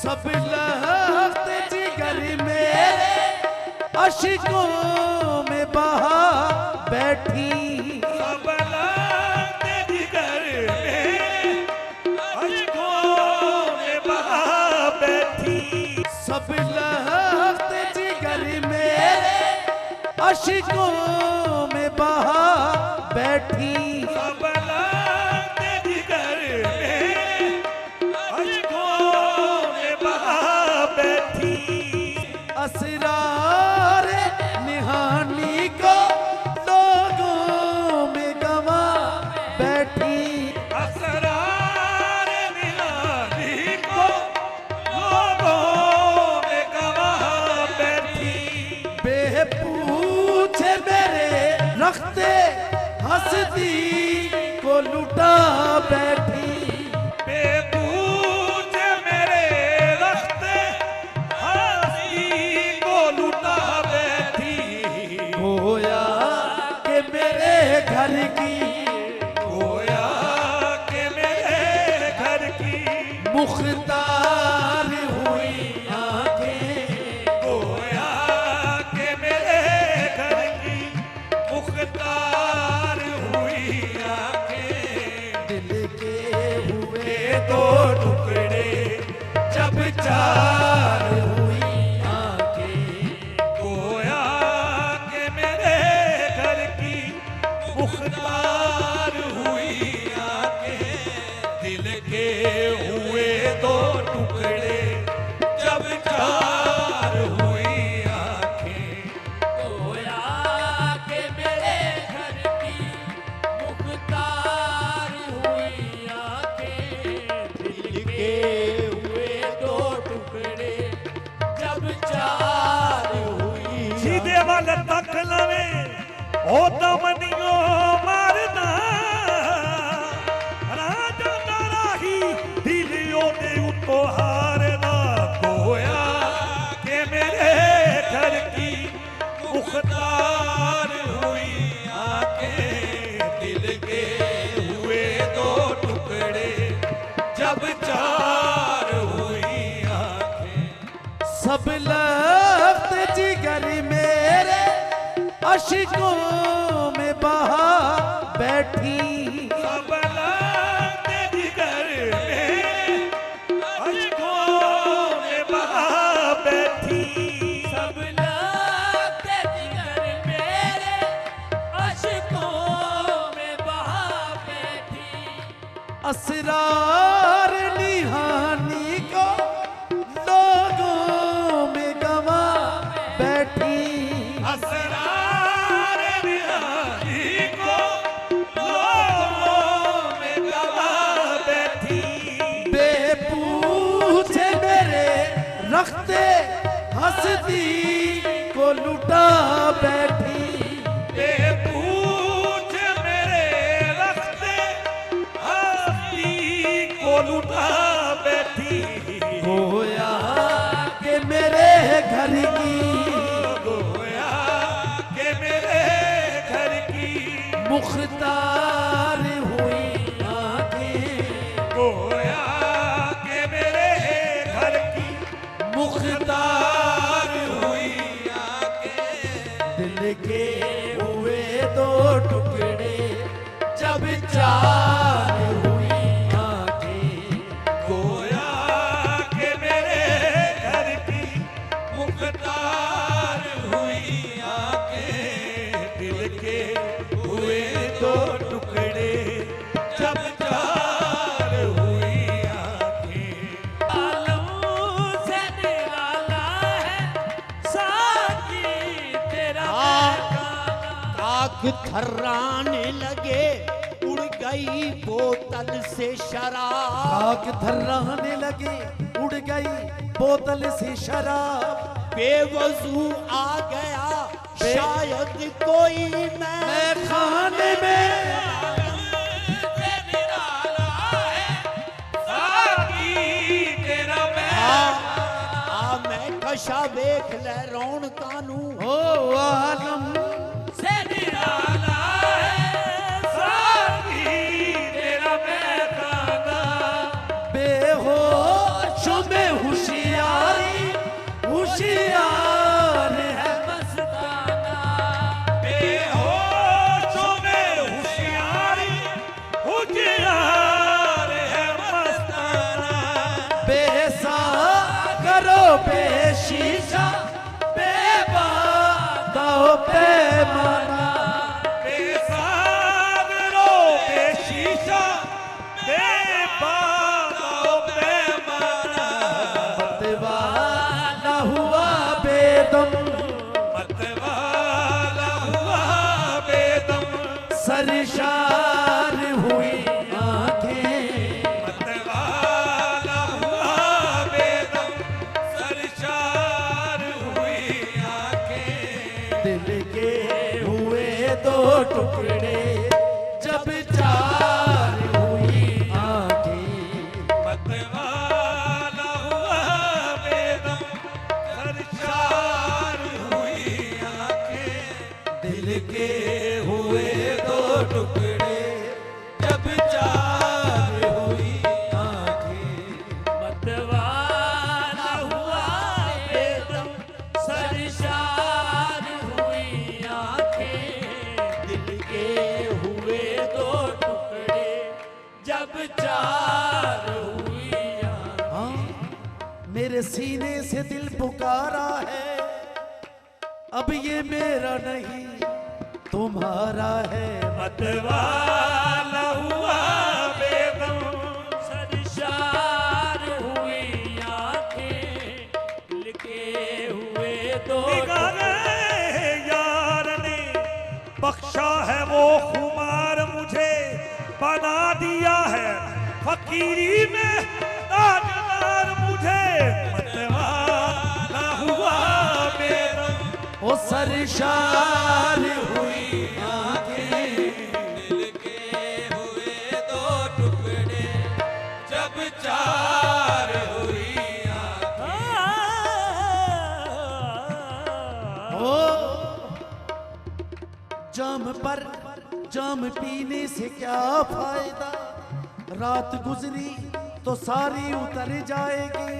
सब लहते जिगर मेरे अश्कों में बहा बैठी। सब लहते जिगर मेरे अश्कों में बहा बैठी। सब लहते जिगर मेरे अश्कों में बहा बैठी। सब लहते जिगर मेरे अश्कों में बहा बैठी। असरार निहानी को लोगों में गवा बैठी। असरार निहानी को लोगों में गवा बैठी। बेपूछे मेरे रखते हंसती को लुटा बैठी। बेबूझ मेरे रखते हंसी को लुटा बैठी। गोया के मेरे घर की गोया के मेरे घर की मुख्तार हुई आंखें। गोया के मेरे घर की मुख्तार हुई आंखें। दिल के हुए दो टुकड़े जब चार हुई आंखें। गोया के मेरे घर की मुख्तार हुई आंखें। दिल के हुए दो टुकड़े जब चार हुई आंखें। गोया के मेरे घर की मुख्तार हुई आंखें। दिल के हुए दो टुकड़े जब चार हुई। सीधे वाले तक लवे ओ दमनियो मारना। राजा नाराही दिलियों ने उतो हारना। गोया के मेरे घर की मुख्तार हुई आंखें। दिल के हुए दो टुकड़े जब चार हुई आंखें। सब लहते जिगर मेरे अश्कों में बहा बैठी। सब लहते जिगर मेरे अश्कों में बहा बैठी। सब लहते जिगर मेरे अश्कों में बहा बैठी। असरार निहानी को लोगों में गवा बैठी। असरार निहानी को लोगों में गवा बैठी। बेपूछे मेरे रखते हंसती को लुटा बैठी। बेबूझ मेरे रखते हंसी को लुटा बैठी। गोया के मेरे घर की गोया के मेरे घर की मुख्तार हुई आंखें। गोया के मेरे घर की मुख्तार हुई आंखें। दिल के हुए दो टुकड़े जब चार हुई आंखें। गोया के मेरे घर की मुख्तार हुई आंखें। दिल के हुए दो टुकड़े जब चार हुई आंखें। आलम से निराला है साकी तेरा महकाना। काक थर्राने लगे उड़ गई बोतल से शराब। आग थर्राने लगे उड़ गई बोतल से शराब। बेवजू आ गया शायद कोई मैं खाने में से निराला है साकी तेरा आ मैं कशा वेख ले रौनकां नू। ओ आलम से निराला है साकी तेरा महकाना। बेहोश में हुशियार बेशीशा बेबादा पैमाना बेसागरो बेशीशा बेबादा पैमाना मतवाला हुआ बेदम मतवाला हुआ बेदम सरशार हुई आंखें मतवाला हुआ बेदम सरशार हुई आंखें दिल के हुए दो टुकड़े जब चार हुई आंखें मतवाला हुआ बेदम सरशार हुई आंखें दिल के हुए दो टुकड़े जब चार हुई आंखें मतवाला हुआ बेदम सरशार हुई आंखें दिल के हुए दो टुकड़े जब चार हुई आंखें। हाँ, मेरे सीने से दिल पुकारा है अब ये मेरा नहीं तुम्हारा है मतवाला हुआ बेदम सरशार हुई आंखें दिल के हुए दो निगाहे यार ने बख्शा है वो खुमार मुझे बना दिया है फकीरी में ताजदार मुझे मतवाला हुआ बेदम ओ सरशार हुई आंखें दिल के हुए दो टुकड़े जब चार हुई आंखें। ओ जाम पर जाम पीने से क्या फायदा रात गुजरी तो सारी उतर जाएगी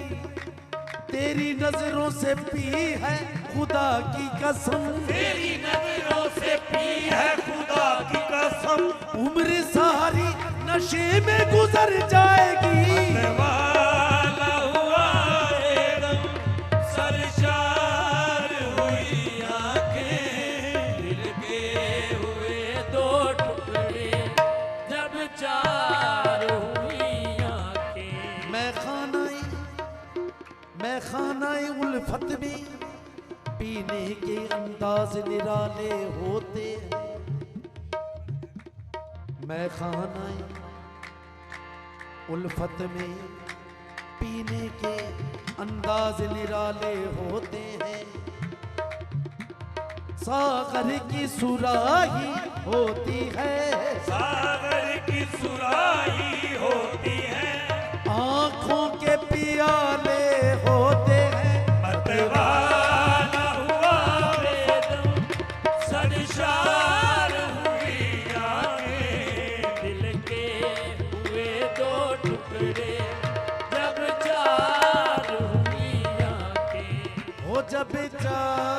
तेरी नजरों से पी है खुदा की कसम तेरी नजरों से पी है खुदा की कसम उम्र सारी नशे में गुजर जाएगी मतवाला हुआ बेदम सरशार हुई आंखें दिल के हुए दो टुकड़े जब चार हुई आंखें। मैं खानाए उल्फत में पीने के अंदाज निराले होते हैं मैं खानाए उल्फत में पीने के अंदाज निराले होते हैं सागर की सुराही होती है सागर की सुराही होती है आंखों के पियाले होते हैं मतवाला हुआ बेदम सरशार हुई आंखें दिल के हुए दो टुकड़े जब चार हुई आंखें। हो जब चार